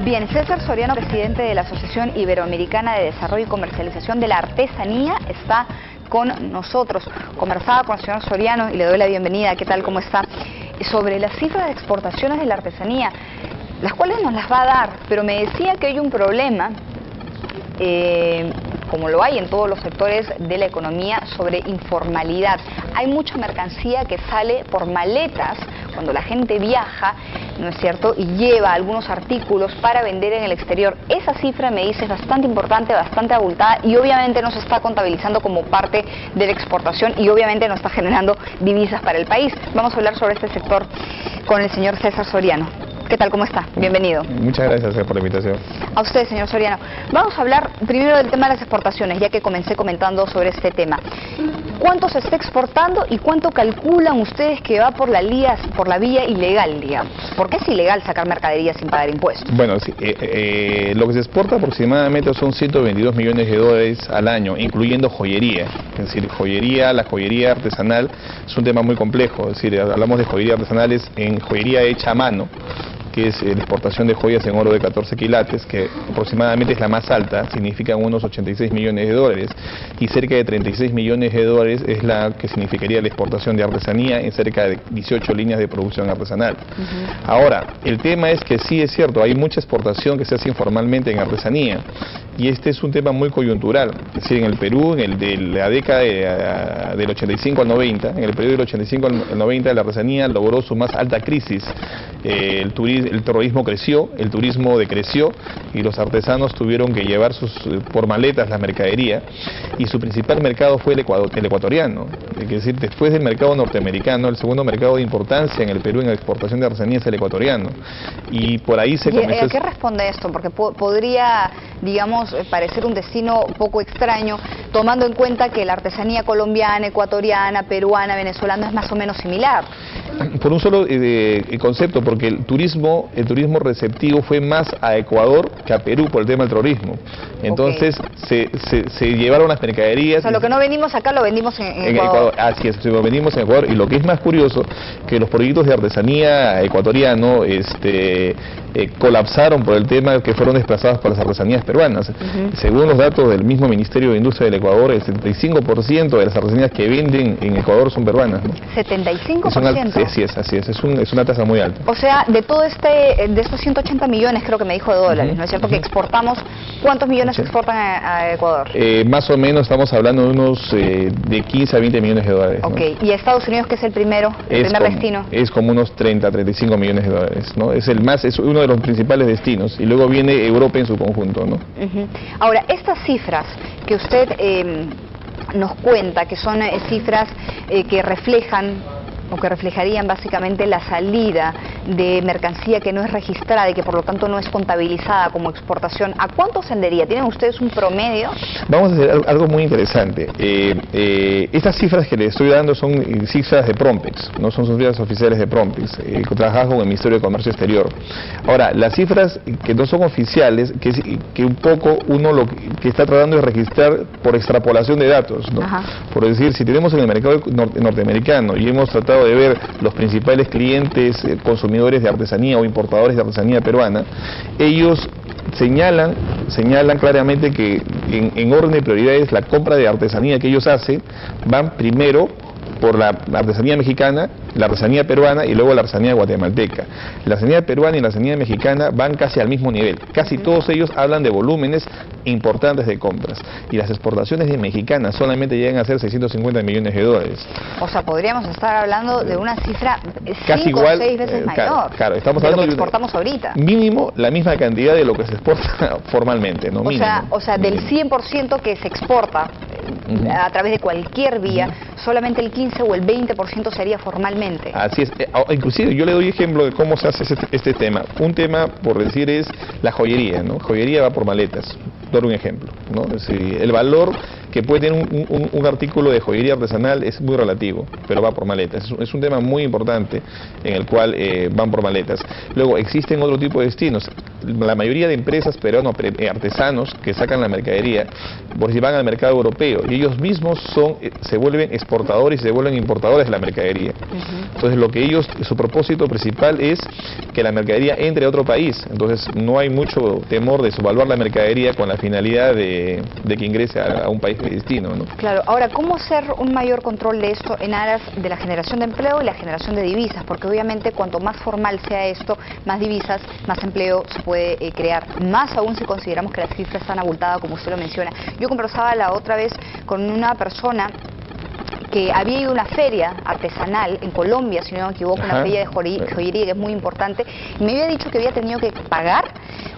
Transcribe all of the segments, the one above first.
Bien, César Soriano, presidente de la Asociación Iberoamericana de Desarrollo y Comercialización de la Artesanía, está con nosotros. Conversaba con el señor Soriano y le doy la bienvenida. ¿Qué tal? ¿Cómo está? Sobre las cifras de exportaciones de la artesanía, las cuales nos las va a dar, pero me decía que hay un problema, como lo hay en todos los sectores de la economía, sobre informalidad. Hay mucha mercancía que sale por maletas cuando la gente viaja, ¿no es cierto?, y lleva algunos artículos para vender en el exterior. Esa cifra, me dice, es bastante importante, bastante abultada y obviamente no se está contabilizando como parte de la exportación y obviamente no está generando divisas para el país. Vamos a hablar sobre este sector con el señor César Soriano. ¿Qué tal? ¿Cómo está? Bienvenido. Muchas gracias por la invitación. A usted, señor Soriano. Vamos a hablar primero del tema de las exportaciones, ya que comencé comentando sobre este tema. ¿Cuánto se está exportando y cuánto calculan ustedes que va por la vía ilegal, digamos? ¿Por qué es ilegal sacar mercadería sin pagar impuestos? Bueno, sí, lo que se exporta aproximadamente son 122 millones de dólares al año, incluyendo joyería. Es decir, la joyería artesanal es un tema muy complejo. Es decir, hablamos de joyería artesanales en joyería hecha a mano, que es la exportación de joyas en oro de 14 quilates, que aproximadamente es la más alta, significan unos 86 millones de dólares, y cerca de 36 millones de dólares es la que significaría la exportación de artesanía en cerca de 18 líneas de producción artesanal. Ahora, el tema es que sí es cierto, hay mucha exportación que se hace informalmente en artesanía, y este es un tema muy coyuntural. Es decir, en el Perú, de la década del 85 al 90, en el periodo del 85 al 90, la artesanía logró su más alta crisis. El terrorismo creció, el turismo decreció y los artesanos tuvieron que llevar por maletas la mercadería, y su principal mercado fue el ecuatoriano. Es decir, después del mercado norteamericano, el segundo mercado de importancia en el Perú en la exportación de artesanía es el ecuatoriano. Y por ahí se comenzó... ¿A qué responde esto? Porque podría, digamos, parecer un destino poco extraño, tomando en cuenta que la artesanía colombiana, ecuatoriana, peruana, venezolana es más o menos similar. Por un solo concepto, porque el turismo receptivo fue más a Ecuador que a Perú por el tema del terrorismo. Entonces se llevaron las mercaderías. O sea, lo que no vendimos acá lo vendimos en Ecuador. Así es, lo vendimos en Ecuador. Y lo que es más curioso, que los proyectos de artesanía ecuatoriano colapsaron por el tema que fueron desplazados por las artesanías peruanas. Según los datos del mismo Ministerio de Industria del Ecuador, el 75% de las artesanías que venden en Ecuador son peruanas, ¿no? ¿75%? Así es una tasa muy alta. O sea, de estos 180 millones, creo que me dijo, de dólares, ¿no es cierto? Que exportamos, ¿cuántos millones se exportan a Ecuador? Más o menos estamos hablando de unos de 15 a 20 millones de dólares. Ok, ¿no? ¿Y Estados Unidos, que es el primer destino? Es como unos 30, 35 millones de dólares, ¿no? Es uno de los principales destinos, y luego viene Europa en su conjunto, ¿no? Ahora, estas cifras que usted nos cuenta, que son cifras que reflejan o que reflejarían básicamente la salida de mercancía que no es registrada y que por lo tanto no es contabilizada como exportación, ¿a cuánto ascendería? ¿Tienen ustedes un promedio? Vamos a hacer algo muy interesante. Estas cifras que les estoy dando son cifras de Prompex, no son cifras oficiales de Prompex, que trabaja con el Ministerio de Comercio Exterior. Ahora, las cifras que no son oficiales, que un poco uno lo que está tratando de registrar por extrapolación de datos, ¿no? Por decir, si tenemos en el mercado norteamericano y hemos tratado de ver los principales clientes consumidores de artesanía o importadores de artesanía peruana, ellos señalan claramente que en orden de prioridades la compra de artesanía que ellos hacen van primero por la artesanía mexicana, la artesanía peruana y luego la artesanía guatemalteca. La artesanía peruana y la artesanía mexicana van casi al mismo nivel. Casi todos ellos hablan de volúmenes importantes de compras. Y las exportaciones de mexicanas solamente llegan a ser 650 millones de dólares. O sea, podríamos estar hablando de una cifra casi 5 o 6 veces mayor. Claro, estamos hablando de lo que exportamos ahorita. Mínimo la misma cantidad de lo que se exporta formalmente, ¿no? O sea, del 100% que se exporta a través de cualquier vía, solamente el 15 o el 20% sería formalmente. Así es. Inclusive yo le doy ejemplo de cómo se hace este tema. Un tema, por decir, es la joyería, ¿no? Joyería va por maletas. Doy un ejemplo, ¿no? Es decir, el valor que puede tener un artículo de joyería artesanal es muy relativo, pero va por maletas. Es un tema muy importante en el cual van por maletas. Luego, existen otro tipo de destinos. la mayoría de empresas peruanas, artesanos que sacan la mercadería, por si van al mercado europeo, y ellos mismos se vuelven exportadores y se vuelven importadores de la mercadería. Entonces lo que ellos, su propósito principal es que la mercadería entre a otro país. Entonces no hay mucho temor de subvaluar la mercadería con la finalidad de que ingrese a un país de destino, ¿no? Claro, ahora, ¿cómo hacer un mayor control de esto en aras de la generación de empleo y la generación de divisas? Porque obviamente cuanto más formal sea esto, más divisas, más empleo se puede crear. Más aún si consideramos que la cifra es tan abultada como usted lo menciona. Yo conversaba la otra vez con una persona que había ido a una feria artesanal en Colombia, si no me equivoco, una feria de joyería que es muy importante, y me había dicho que había tenido que pagar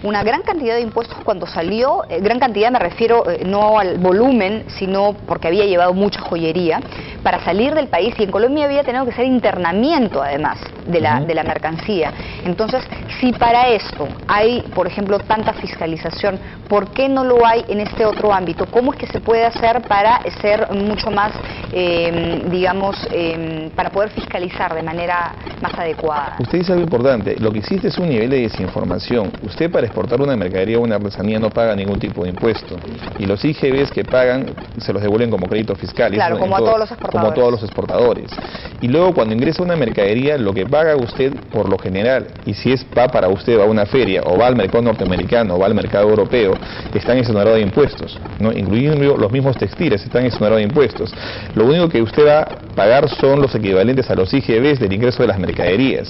una gran cantidad de impuestos cuando salió. Gran cantidad me refiero no al volumen, sino porque había llevado mucha joyería, para salir del país, y en Colombia había tenido que hacer internamiento además de la mercancía. Entonces, si para esto hay, por ejemplo, tanta fiscalización, ¿por qué no lo hay en este otro ámbito? ¿Cómo es que se puede hacer para ser mucho más para poder fiscalizar de manera más adecuada? Usted dice algo importante, lo que existe es un nivel de desinformación. Usted para exportar una mercadería o una artesanía no paga ningún tipo de impuesto, y los IGBs que pagan se los devuelven como crédito fiscal. Claro, como a todos los exportadores. Como a todos los exportadores. Y luego cuando ingresa una mercadería, lo que paga usted por lo general, y si va para usted a una feria, o va al mercado norteamericano, o va al mercado europeo, están exonerados de impuestos, ¿no? Incluyendo los mismos textiles, están exonerados de impuestos. Lo único que usted va a pagar son los equivalentes a los IGBs del ingreso de las mercaderías.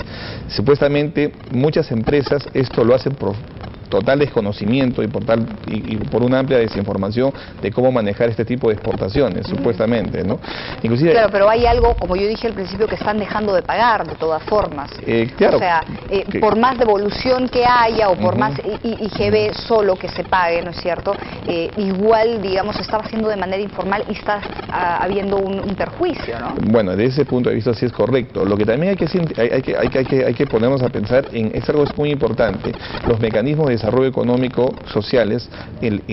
Supuestamente muchas empresas esto lo hacen por total desconocimiento y por una amplia desinformación de cómo manejar este tipo de exportaciones, supuestamente, ¿no? Inclusive, claro, pero hay algo, como yo dije al principio, que están dejando de pagar de todas formas. Claro, o sea, por más devolución que haya o por más IGB solo que se pague, ¿no es cierto? Igual, digamos, se estaba haciendo de manera informal y está habiendo un perjuicio, ¿no? Bueno, desde ese punto de vista sí es correcto. Lo que también hay que ponernos a pensar es algo muy importante, los mecanismos de desarrollo económico sociales,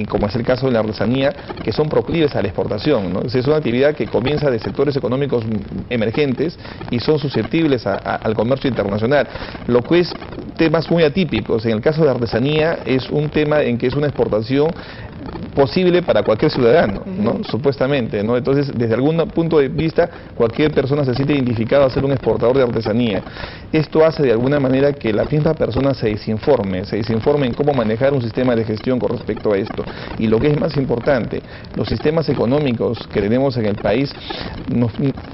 como es el caso de la artesanía, que son proclives a la exportación, ¿no? Es una actividad que comienza de sectores económicos emergentes y son susceptibles al comercio internacional, lo que es temas muy atípicos. En el caso de la artesanía es un tema en que es una exportación posible para cualquier ciudadano, ¿no? Supuestamente, ¿no? Entonces, desde algún punto de vista, cualquier persona se siente identificada a ser un exportador de artesanía. Esto hace de alguna manera que la misma persona se desinforme en cómo manejar un sistema de gestión con respecto a esto. Y lo que es más importante, los sistemas económicos que tenemos en el país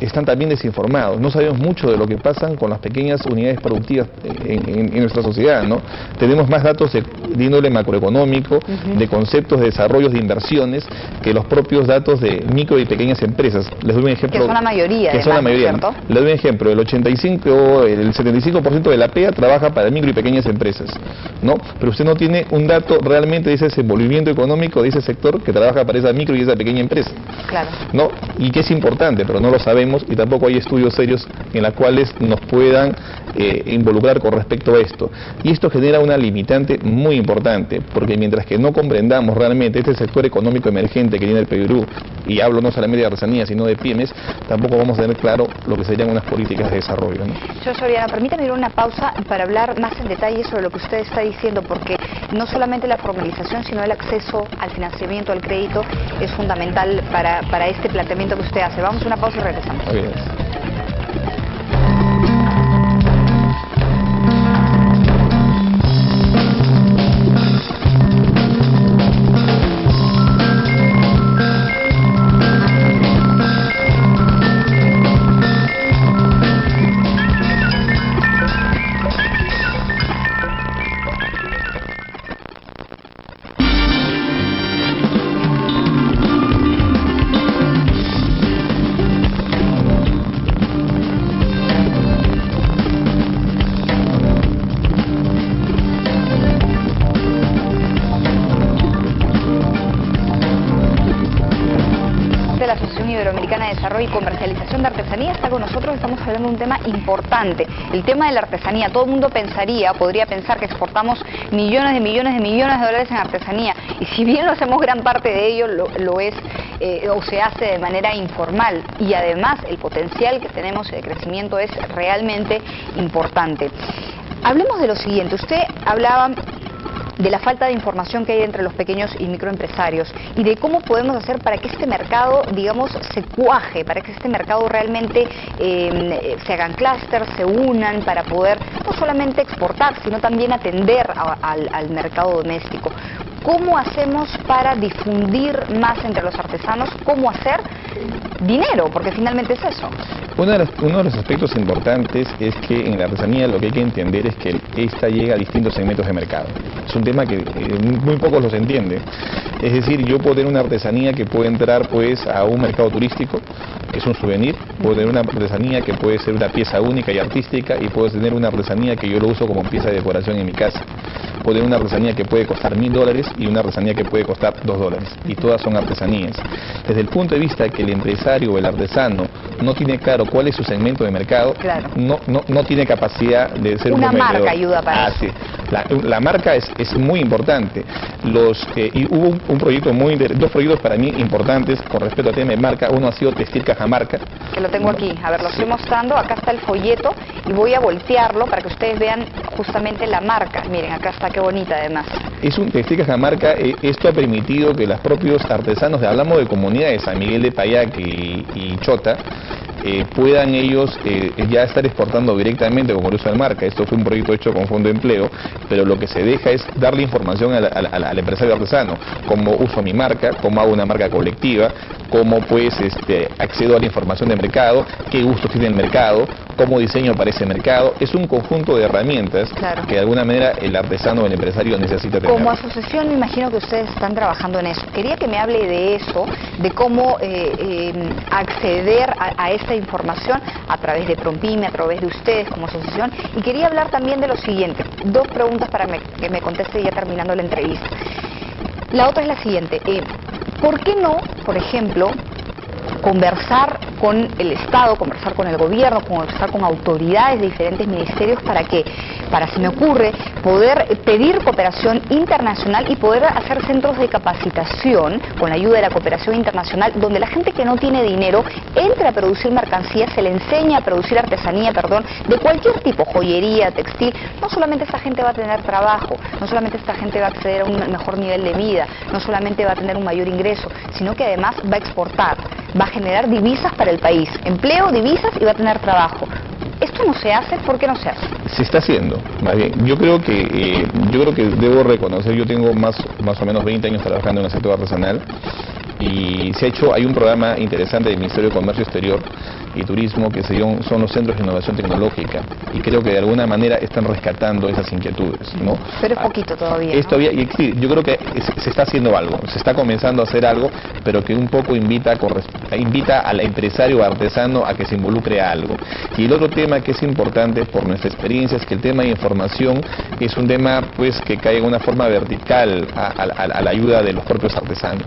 están también desinformados. No sabemos mucho de lo que pasan con las pequeñas unidades productivas en nuestra sociedad, ¿no? Tenemos más datos de índole macroeconómico, de conceptos de desarrollo de inversiones, que los propios datos de micro y pequeñas empresas. Les doy un ejemplo. Que son la mayoría. Que son la mayoría. ¿Cierto? Les doy un ejemplo. El 75% de la PEA trabaja para micro y pequeñas empresas, ¿no? Pero usted no tiene un dato realmente de ese desenvolvimiento económico de ese sector que trabaja para esa micro y esa pequeña empresa. Claro. ¿No? Y que es importante, pero no lo sabemos, y tampoco hay estudios serios en los cuales nos puedan involucrar con respecto a esto. Y esto genera una limitante muy importante, porque mientras que no comprendamos realmente este sector económico emergente que tiene el Perú, y hablo no solamente de artesanía, sino de pymes, tampoco vamos a tener claro lo que serían unas políticas de desarrollo, ¿no? Señor Soriano, permítame ir a una pausa para hablar más en detalle sobre lo que usted está diciendo, porque no solamente la formalización, sino el acceso al financiamiento, al crédito, es fundamental para este planteamiento que usted hace. Vamos a una pausa y regresamos. Muy bien. La Asociación Iberoamericana de Desarrollo y Comercialización de Artesanía está con nosotros. Estamos hablando de un tema importante, el tema de la artesanía. Todo el mundo podría pensar que exportamos millones de dólares en artesanía, y si bien lo hacemos, gran parte de ello lo es o se hace de manera informal, y además el potencial que tenemos de crecimiento es realmente importante. Hablemos de lo siguiente. Usted hablaba de la falta de información que hay entre los pequeños y microempresarios y de cómo podemos hacer para que este mercado, digamos, se cuaje, para que este mercado realmente se hagan clústeres, se unan para poder no solamente exportar, sino también atender al mercado doméstico. ¿Cómo hacemos para difundir más entre los artesanos? ¿Cómo hacer dinero? Porque finalmente es eso. Uno de los aspectos importantes es que en la artesanía lo que hay que entender es que esta llega a distintos segmentos de mercado. Es un tema que muy pocos los entienden. Es decir, yo puedo tener una artesanía que puede entrar pues a un mercado turístico, que es un souvenir, puedo tener una artesanía que puede ser una pieza única y artística, y puedo tener una artesanía que yo lo uso como pieza de decoración en mi casa. Puedo tener una artesanía que puede costar $1000 y una artesanía que puede costar $2, y todas son artesanías. Desde el punto de vista que el empresario o el artesano no tiene claro cuál es su segmento de mercado, claro, no tiene capacidad de ser una un buen vendedor. Marca ayuda para eso. Sí. La marca es muy importante. Y hubo dos proyectos para mí importantes con respecto al tema de marca. Uno ha sido Textil Cajamarca. Que lo tengo aquí, a ver, lo estoy mostrando, acá está el folleto y voy a voltearlo para que ustedes vean justamente la marca. Miren, acá está, qué bonita además. Es un Textil Cajamarca. Esto ha permitido que los propios artesanos, hablamos de comunidades, San Miguel de Payaque y Chota, puedan ellos ya estar exportando directamente con el uso de marca. Esto fue un proyecto hecho con Fondo de Empleo, pero lo que se deja es darle información al empresario artesano, cómo uso mi marca, cómo hago una marca colectiva, cómo pues accedo a la información de mercado, qué gustos tiene el mercado, cómo diseño para ese mercado. Es un conjunto de herramientas, claro, que de alguna manera el artesano o el empresario necesita tener. Como asociación me imagino que ustedes están trabajando en eso. Quería que me hable de eso, de cómo acceder a esta información a través de Prompyme, a través de ustedes como asociación, y quería hablar también de lo siguiente. Dos preguntas para que me conteste ya terminando la entrevista. La otra es la siguiente. ¿Por qué no, por ejemplo, conversar con el Estado, conversar con el gobierno, conversar con autoridades de diferentes ministerios para, se me ocurre, poder pedir cooperación internacional y poder hacer centros de capacitación con la ayuda de la cooperación internacional, donde la gente que no tiene dinero entre a producir mercancías, se le enseña a producir artesanía, de cualquier tipo, joyería, textil. No solamente esta gente va a tener trabajo, no solamente esta gente va a acceder a un mejor nivel de vida, no solamente va a tener un mayor ingreso, sino que además va a exportar, va a generar divisas para el país, empleo, divisas, y va a tener trabajo. ¿Esto no se hace? ¿Por qué no se hace? Se está haciendo, más bien. Yo creo que debo reconocer, yo tengo más o menos 20 años trabajando en el sector artesanal, y hay un programa interesante del Ministerio de Comercio Exterior y Turismo que son los centros de innovación tecnológica, y creo que de alguna manera están rescatando esas inquietudes, ¿no? Pero es poquito todavía, ¿no? Todavía, sí, yo creo que se está haciendo algo, se está comenzando a hacer algo, pero que un poco invita al empresario o artesano a que se involucre a algo. Y el otro tema que es importante por nuestra experiencia es que el tema de información es un tema pues que cae en una forma vertical a la ayuda de los propios artesanos.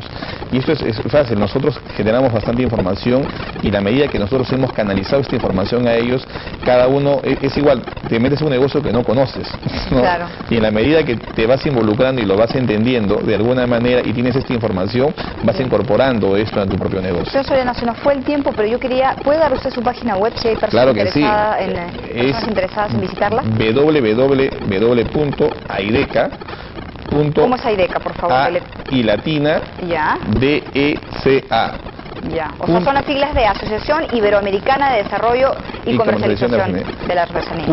Y esto es fácil, nosotros generamos bastante información, y la medida que nosotros hemos canalizado esta información a ellos, cada uno es igual, te metes en un negocio que no conoces, ¿no? Claro. Y en la medida que te vas involucrando y lo vas entendiendo de alguna manera y tienes esta información, vas incorporando esto a tu propio negocio. Señor Soriano, se nos fue el tiempo, pero yo quería, ¿puede dar usted su página web si hay personas, claro que sí, interesadas en visitarla? www.aideca. ¿Cómo es Aideca, por favor? A y latina, ya. DECA. Ya, o sea, son las siglas de Asociación Iberoamericana de Desarrollo y Comercialización de la Artesanía.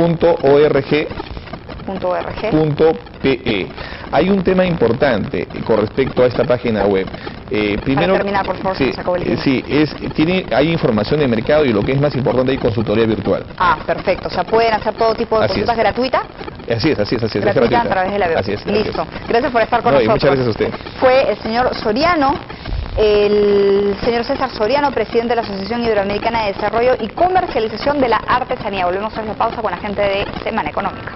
.org.pe. Hay un tema importante con respecto a esta página web. Primero, para terminar, por favor, sí, se acabó el tiempo. Hay información de mercado, y lo que es más importante, hay consultoría virtual. Ah, perfecto. O sea, pueden hacer todo tipo de consultas gratuitas. Así es. Gratuita a través de la web. Así es. Listo. Gracias por estar con nosotros. Muchas gracias a usted. Fue el señor Soriano, el señor César Soriano, presidente de la Asociación Iberoamericana de Desarrollo y Comercialización de la Artesanía. Volvemos a la pausa con la gente de Semana Económica.